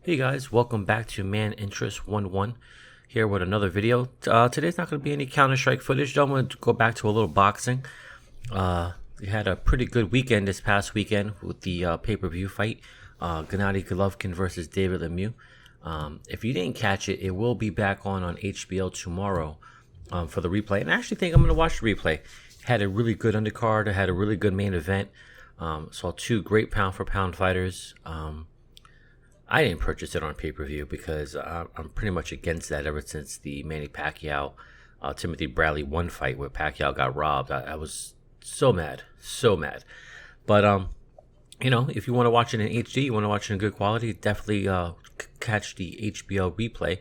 Hey guys, welcome back to Man Interest 1-1 here with another video. Today's not going to be any Counter-Strike footage though. I'm going to go back to a little boxing. We had a pretty good weekend this past weekend with the pay-per-view fight. Gennady Golovkin versus David Lemieux. If you didn't catch it, it will be back on HBO tomorrow for the replay. And I actually think I'm going to watch the replay. Had a really good undercard. I had a really good main event. Saw two great pound-for-pound fighters. I didn't purchase it on pay-per-view because I'm pretty much against that ever since the Manny Pacquiao Timothy Bradley 1 fight where Pacquiao got robbed. I was so mad. But if you want to watch it in HD, you want to watch it in good quality, definitely catch the HBO replay.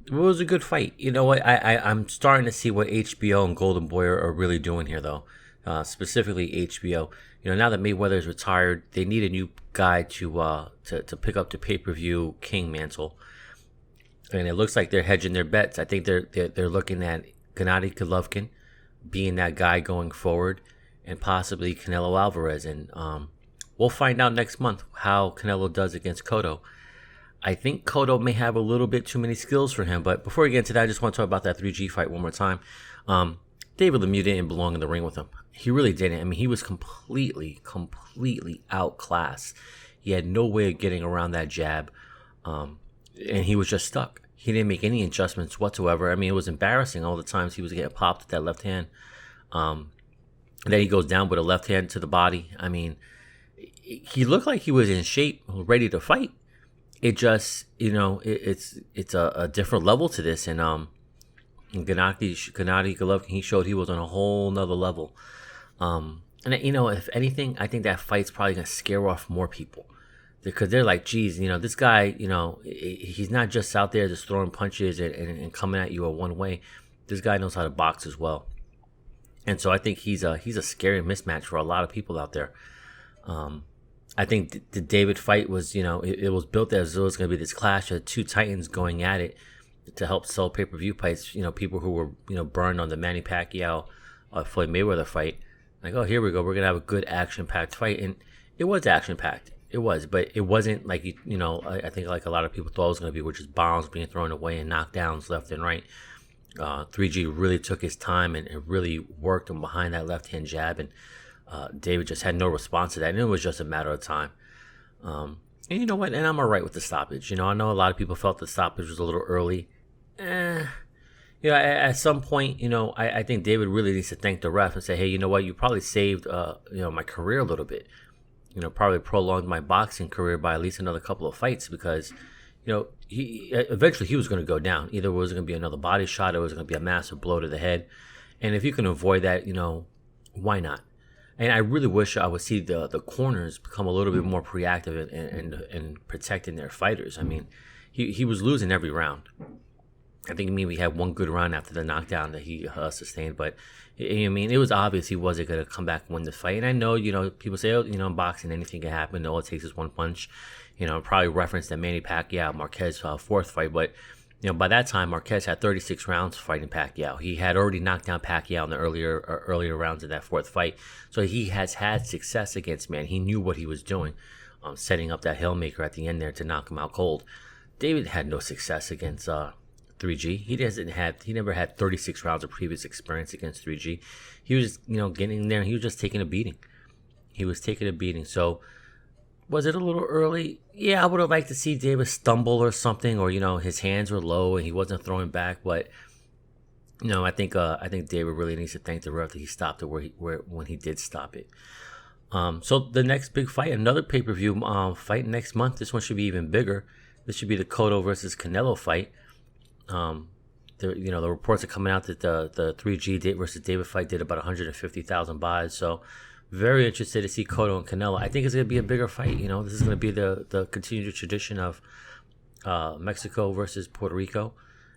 It was a good fight. You know what? I'm starting to see what HBO and Golden Boy are really doing here, though. Specifically HBO. Now that Mayweather is retired, they need a new guy to pick up the pay-per-view king mantle, and it looks like they're hedging their bets. I think they're looking at Gennady Golovkin being that guy going forward, and possibly Canelo Alvarez. And we'll find out next month how Canelo does against Cotto. I think Cotto may have a little bit too many skills for him. But before we get into that, I just want to talk about that 3G fight one more time. David Lemieux didn't belong in the ring with him. He really didn't. I mean, he was completely outclassed. He had no way of getting around that jab, and he was just stuck. He didn't make any adjustments whatsoever. I mean, it was embarrassing all the times he was getting popped with that left hand. And then he goes down with a left hand to the body. I mean, he looked like he was in shape, ready to fight. It just, it's a different level to this, and Gennady Golovkin, he showed he was on a whole nother level. And if anything, I think that fight's probably gonna scare off more people because they're like, geez, this guy, he's not just out there just throwing punches and coming at you a one way. This guy knows how to box as well, and so I think he's a scary mismatch for a lot of people out there. I think the David fight was, it was built as it was going to be this clash of two titans going at it to help sell pay-per-view fights. People who were, burned on the Manny Pacquiao Floyd Mayweather fight. Like, oh, here we go. We're going to have a good action-packed fight. And it was action-packed. It was. But it wasn't like, I think like a lot of people thought it was going to be, which is bombs being thrown away and knockdowns left and right. 3G really took his time and really worked him behind that left-hand jab. And David just had no response to that. And it was just a matter of time. And you know what? And I'm all right with the stoppage. I know a lot of people felt the stoppage was a little early. At some point, I think David really needs to thank the ref and say, hey, you know what? You probably saved, my career a little bit. Probably prolonged my boxing career by at least another couple of fights because, he eventually he was going to go down. Either it was going to be another body shot or it was going to be a massive blow to the head. And if you can avoid that, why not? And I really wish I would see the corners become a little bit more proactive in protecting their fighters. I mean, he was losing every round. I think maybe he had one good round after the knockdown that he sustained, but it was obvious he wasn't going to come back and win the fight. And I know, people say, oh, in boxing, anything can happen. All it takes is one punch. Probably referenced that Manny Pacquiao Marquez fourth fight, but by that time Marquez had 36 rounds fighting Pacquiao. He had already knocked down Pacquiao in the earlier rounds of that fourth fight, so he has had success against Manny. He knew what he was doing, setting up that Hailmaker at the end there to knock him out cold. David had no success against 3G. He never had 36 rounds of previous experience against 3G. He was just, getting in there and he was just taking a beating. So was it a little early? Yeah, I would have liked to see David stumble or something, or his hands were low and he wasn't throwing back. But I think David really needs to thank the ref that he stopped it when he did stop it. So the next big fight, another pay-per-view fight next month. This one should be even bigger. This should be the Cotto versus Canelo fight. The reports are coming out that the 3G versus David fight did about 150,000 buys. So very interested to see Cotto and Canelo. I think it's going to be a bigger fight. This is going to be the continued tradition of Mexico versus Puerto Rico.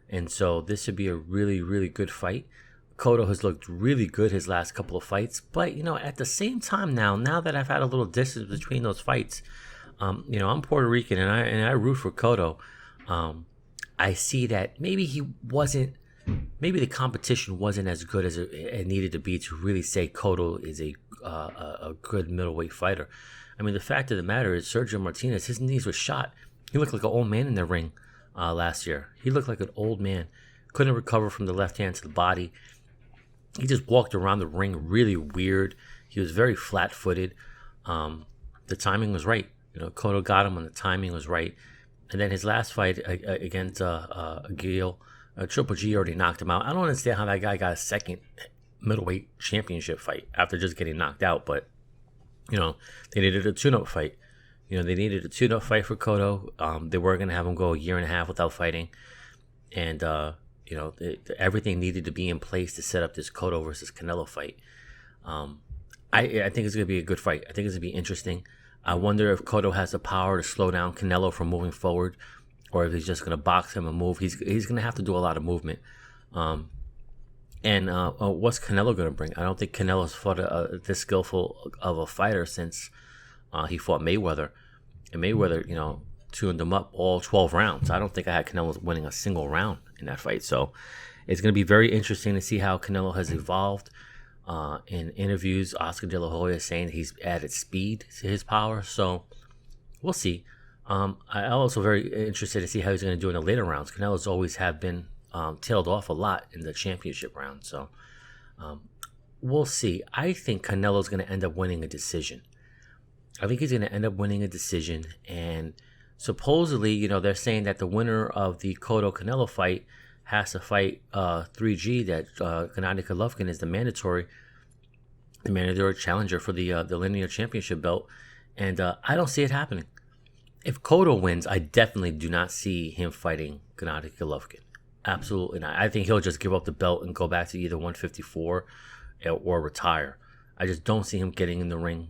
And so this should be a really, really good fight. Cotto has looked really good his last couple of fights. But, at the same time now that I've had a little distance between those fights, I'm Puerto Rican and I root for Cotto. I see that maybe the competition wasn't as good as it needed to be to really say Cotto is a good middleweight fighter. I mean, the fact of the matter is Sergio Martinez, his knees were shot. He looked like an old man in the ring last year. He looked like an old man. Couldn't recover from the left hand to the body. He just walked around the ring really weird. He was very flat-footed. The timing was right. Cotto got him when the timing was right. And then his last fight against Gil, Triple G already knocked him out. I don't understand how that guy got a second middleweight championship fight after just getting knocked out. But, they needed a tune-up fight. They needed a tune-up fight for Cotto. They were going to have him go a year and a half without fighting. And, everything needed to be in place to set up this Cotto versus Canelo fight. I think it's going to be a good fight. I think it's going to be interesting. I wonder if Cotto has the power to slow down Canelo from moving forward, or if he's just going to box him and move. He's going to have to do a lot of movement. What's Canelo going to bring? I don't think Canelo's fought this skillful of a fighter since he fought Mayweather. And Mayweather, tuned him up all 12 rounds. I don't think I had Canelo winning a single round in that fight. So it's going to be very interesting to see how Canelo has evolved. In interviews, Oscar De La Hoya is saying he's added speed to his power. So we'll see. I'm also very interested to see how he's going to do in the later rounds. Canelo's always have been tailed off a lot in the championship round. So we'll see. I think Canelo's going to end up winning a decision. I think he's going to end up winning a decision. And supposedly, they're saying that the winner of the Cotto-Canelo fight has to fight 3G, that Gennady Golovkin is the mandatory challenger for the linear championship belt. And I don't see it happening. If Cotto wins, I definitely do not see him fighting Gennady Golovkin. Absolutely not. I think he'll just give up the belt and go back to either 154 or retire. I just don't see him getting in the ring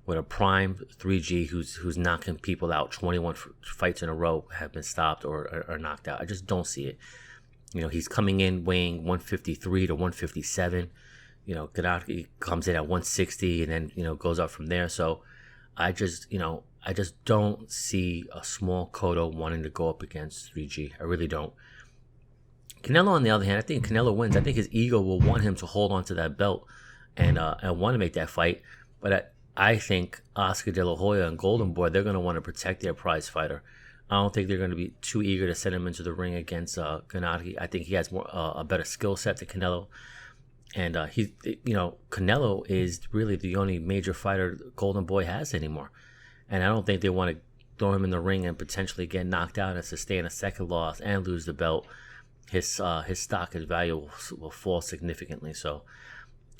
with a prime 3G who's knocking people out. 21 fights in a row have been stopped or knocked out. I just don't see it. He's coming in weighing 153 to 157. Gennady comes in at 160 and then, goes up from there. So I just don't see a small Cotto wanting to go up against 3G. I really don't. Canelo, on the other hand, I think Canelo wins. I think his ego will want him to hold on to that belt and want to make that fight. But I think Oscar De La Hoya and Golden Boy, they're going to want to protect their prize fighter. I don't think they're going to be too eager to send him into the ring against Gennady. I think he has a better skill set than Canelo. And Canelo is really the only major fighter Golden Boy has anymore. And I don't think they want to throw him in the ring and potentially get knocked out and sustain a second loss and lose the belt. His stock and value will fall significantly. So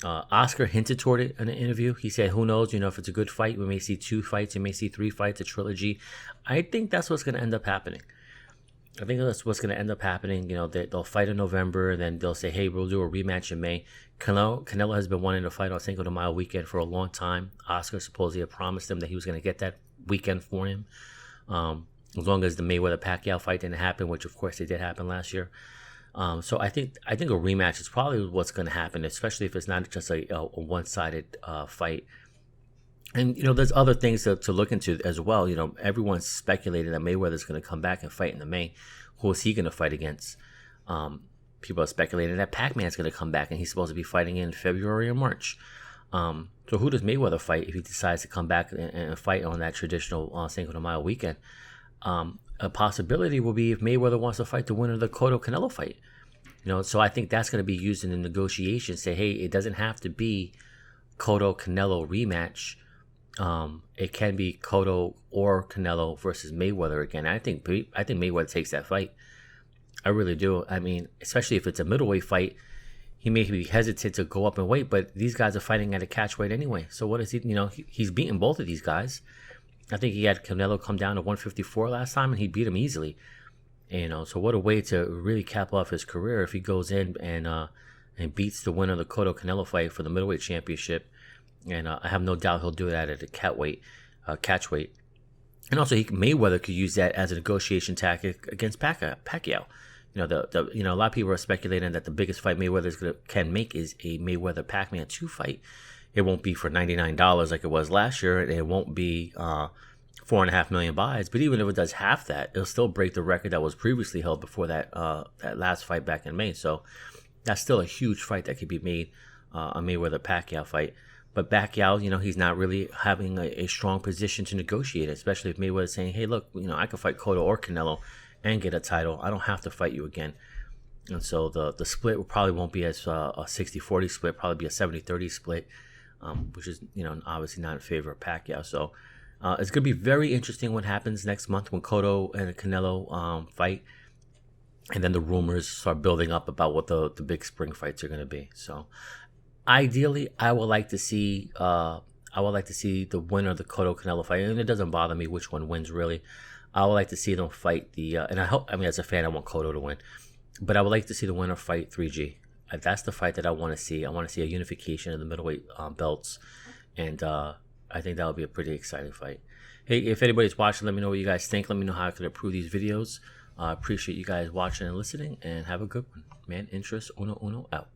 Oscar hinted toward it in an interview. He said, who knows, if it's a good fight, we may see 2 fights, we may see 3 fights, a trilogy. I think that's what's going to end up happening. They'll fight in November, and then they'll say, hey, we'll do a rematch in May. Canelo has been wanting to fight on Cinco de Mayo weekend for a long time. Oscar supposedly had promised him that he was going to get that weekend for him. As long as the Mayweather-Pacquiao fight didn't happen, which of course it did happen last year. So I think a rematch is probably what's going to happen, especially if it's not just a one-sided fight. And there's other things to look into as well. Everyone's speculating that Mayweather's going to come back and fight in the May. Who is he going to fight against? People are speculating that Pac-Man's going to come back and he's supposed to be fighting in February or March. So who does Mayweather fight if he decides to come back and fight on that traditional Cinco de Mayo weekend? A possibility will be if Mayweather wants to fight the winner of the Cotto-Canelo fight. So I think that's going to be used in the negotiation. Say, hey, it doesn't have to be Cotto-Canelo rematch. It can be Cotto or Canelo versus Mayweather again. I think Mayweather takes that fight. I really do. I mean, especially if it's a middleweight fight, he may be hesitant to go up in weight, but these guys are fighting at a catch weight anyway. So what is he? He's beaten both of these guys. I think he had Canelo come down to 154 last time, and he beat him easily. So what a way to really cap off his career if he goes in and beats the winner of the Cotto-Canelo fight for the middleweight championship. And I have no doubt he'll do that at a catch weight. And also, Mayweather could use that as a negotiation tactic against Pacquiao. A lot of people are speculating that the biggest fight Mayweather can make is a Mayweather-Pac-Man 2 fight. It won't be for $99 like it was last year, and it won't be 4.5 million buys. But even if it does half that, it'll still break the record that was previously held before that last fight back in May. So that's still a huge fight that could be made, a Mayweather-Pacquiao fight. But Pacquiao, he's not really having a strong position to negotiate, especially if Mayweather's saying, hey, look, I could fight Cotto or Canelo and get a title. I don't have to fight you again. And so the split probably won't be as a 60-40 split, probably be a 70-30 split, which is, obviously not in favor of Pacquiao. So it's going to be very interesting what happens next month when Cotto and Canelo fight. And then the rumors start building up about what the big spring fights are going to be. So ideally, I would like to see the winner of the Cotto Canelo fight, and it doesn't bother me which one wins really. I would like to see them fight and as a fan, I want Cotto to win, but I would like to see the winner fight 3G. That's the fight that I want to see. I want to see a unification of the middleweight belts, and I think that would be a pretty exciting fight. Hey, if anybody's watching, let me know what you guys think. Let me know how I can improve these videos. I appreciate you guys watching and listening, and have a good one. Man Interest Uno out.